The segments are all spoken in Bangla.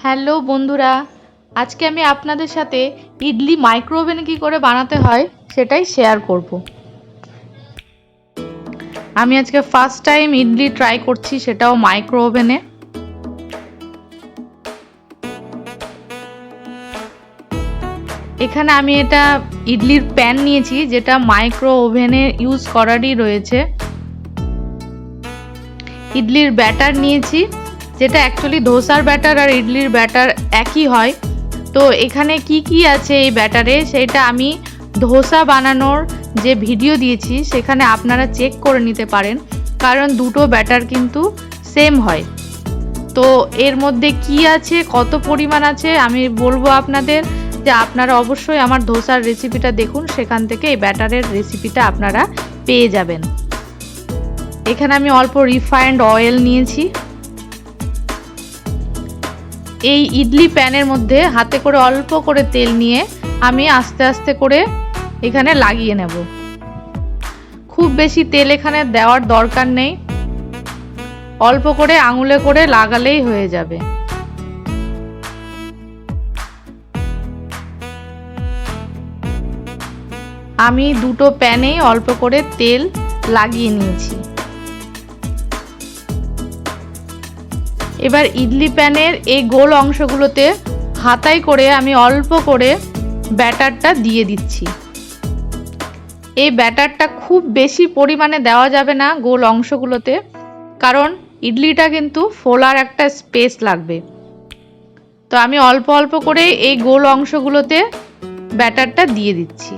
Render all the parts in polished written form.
হ্যালো বন্ধুরা, আজকে আমি আপনাদের সাথে ইডলি মাইক্রো ওভেনে কী করে বানাতে হয় সেটাই শেয়ার করব। আমি আজকে ফার্স্ট টাইম ইডলি ট্রাই করছি, সেটাও মাইক্রো ওভেনে। এখানে আমি এটা ইডলির প্যান নিয়েছি, যেটা মাইক্রো ওভেনে ইউজ করারই রয়েছে। ইডলির ব্যাটার নিয়েছি, যেটা অ্যাকচুয়ালি ধোসার ব্যাটার আর ইডলির ব্যাটার একই হয়। তো এখানে কি কি আছে এই ব্যাটারে সেটা আমি ধোসা বানানোর যে ভিডিও দিয়েছি সেখানে আপনারা চেক করে নিতে পারেন, কারণ দুটো ব্যাটার কিন্তু সেম হয়। তো এর মধ্যে কি আছে, কত পরিমাণ আছে আমি বলবো আপনাদের, যে আপনারা অবশ্যই আমার ধোসার রেসিপিটা দেখুন, সেখান থেকে এই ব্যাটারের রেসিপিটা আপনারা পেয়ে যাবেন। এখানে আমি অল্প রিফাইন্ড অয়েল নিয়েছি। এই ইডলি প্যানের মধ্যে হাতে করে অল্প করে তেল নিয়ে আমি আস্তে আস্তে করে এখানে লাগিয়ে নেব। খুব বেশি তেল এখানে দেওয়ার দরকার নেই, অল্প করে আঙুলে করে লাগালেই হয়ে যাবে। আমি দুটো প্যানেই অল্প করে তেল লাগিয়ে নিয়েছি। এবার ইডলি প্যানের এই গোল অংশগুলোতে হাতায় করে আমি অল্প করে ব্যাটারটা দিয়ে দিচ্ছি। এই ব্যাটারটা খুব বেশি পরিমাণে দেওয়া যাবে না গোল অংশগুলোতে, কারণ ইডলিটা কিন্তু ফোলার একটা স্পেস লাগবে। তো আমি অল্প অল্প করে এই গোল অংশগুলোতে ব্যাটারটা দিয়ে দিচ্ছি।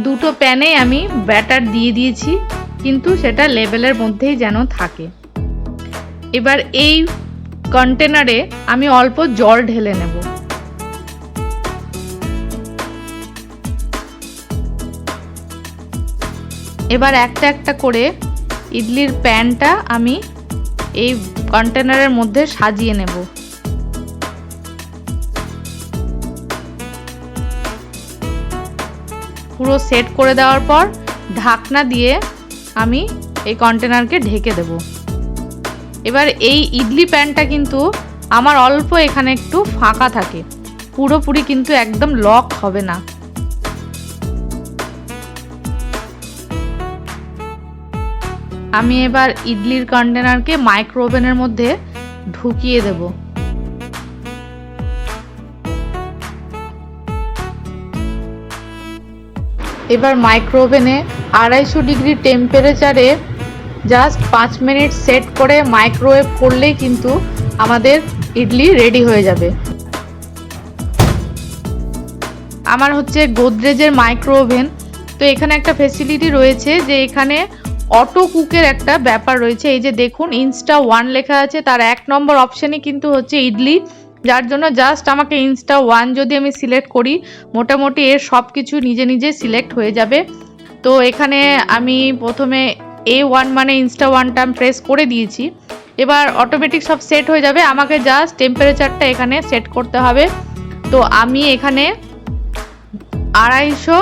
দুটো প্যানে আমি ব্যাটার দিয়ে দিয়েছি, কিন্তু সেটা লেভেলের মধ্যেই যেন থাকে। এবার এই কন্টেনারে আমি অল্প জল ঢেলে নেব। এবার একটা একটা করে ইডলির প্যানটা আমি এই কন্টেনারের মধ্যে সাজিয়ে নেব। পুরো সেট করে দেওয়ার পর ঢাকনা দিয়ে আমি এই কন্টেনারকে ঢেকে দেব। এবার এই ইডলি প্যানটা কিন্তু আমার অল্প এখানে একটু ফাঁকা থাকে, পুরোপুরি কিন্তু একদম লক হবে না। আমি এবার ইডলির কন্টেনারকে মাইক্রো ওভেনের মধ্যে ঢুকিয়ে দেব। এবার মাইক্রো ওভেনে 250 ডিগ্রি টেম্পারেচারে জাস্ট 5 মিনিট সেট করে মাইক্রোওয়েভ করলেই কিন্তু আমাদের ইডলি রেডি হয়ে যাবে। আমার হচ্ছে গোদরেজের মাইক্রো ওভেন, তো এখানে একটা ফেসিলিটি রয়েছে যে এখানে অটো কুকের একটা ব্যাপার রয়েছে। এই যে দেখুন ইনস্টা 1 লেখা আছে, তার 1 নম্বর অপশানই কিন্তু হচ্ছে ইডলি, যার জন্য জাস্ট আমাকে ইনস্টা 1 যদি আমি সিলেক্ট করি, মোটামুটি এর সব কিছু নিজে নিজে সিলেক্ট হয়ে যাবে। তো এখানে আমি প্রথমে A1 মানে ইনস্টা 1টা প্রেস করে দিয়েছি। এবার অটোমেটিক সব সেট হয়ে যাবে, আমাকে জাস্ট টেম্পারেচারটা এখানে সেট করতে হবে। তো আমি এখানে 250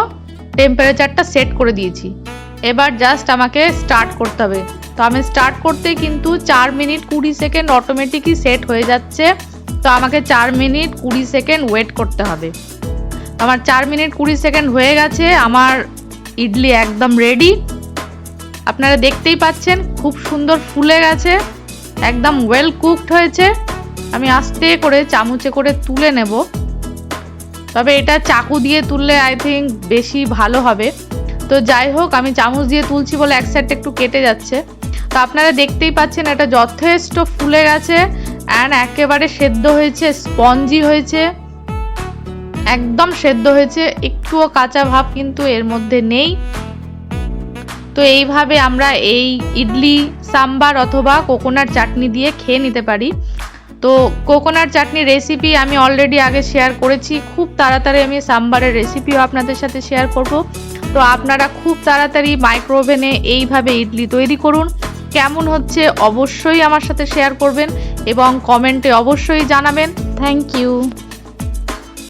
টেম্পারেচারটা সেট করে দিয়েছি। এবার জাস্ট আমাকে স্টার্ট করতে হবে। তো আমি স্টার্ট করতেই কিন্তু 4 মিনিট 20 সেকেন্ড অটোমেটিকই সেট হয়ে যাচ্ছে। তো আমাকে 4 মিনিট 20 সেকেন্ড ওয়েট করতে হবে। আমার 4 মিনিট 20 সেকেন্ড হয়ে গেছে, আমার ইডলি একদম রেডি। আপনারা দেখতেই পাচ্ছেন খুব সুন্দর ফুলে গেছে, একদম ওয়েল কুকড হয়েছে। আমি আস্তে করে চামচে করে তুলে নেব, তবে এটা চাকু দিয়ে তুললে আই থিঙ্ক বেশি ভালো হবে। তো যাই হোক, আমি চামচ দিয়ে তুলছি বলে এক সাইডটা একটু কেটে যাচ্ছে। তো আপনারা দেখতেই পাচ্ছেন এটা যথেষ্ট ফুলে গেছে অ্যান্ড একেবারে সেদ্ধ হয়েছে, স্পঞ্জি হয়েছে, একদম সেদ্ধ হয়েছে, একটুও কাঁচা ভাব কিন্তু এর মধ্যে নেই। তো এইভাবে আমরা এই ইডলি সাম্বার অথবা কোকোনাট চাটনি দিয়ে খেয়ে নিতে পারি। তো কোকোনাট চাটনি রেসিপি আমি অলরেডি আগে শেয়ার করেছি, খুব তাড়াতাড়ি আমি সাম্বারের রেসিপিও আপনাদের সাথে শেয়ার করব। তো আপনারা খুব তাড়াতাড়ি মাইক্রো ওভেনে এইভাবে ইডলি তৈরি করুন। কেমন হচ্ছে অবশ্যই আমার সাথে শেয়ার করবেন এবং কমেন্টে অবশ্যই জানাবেন। Thank you.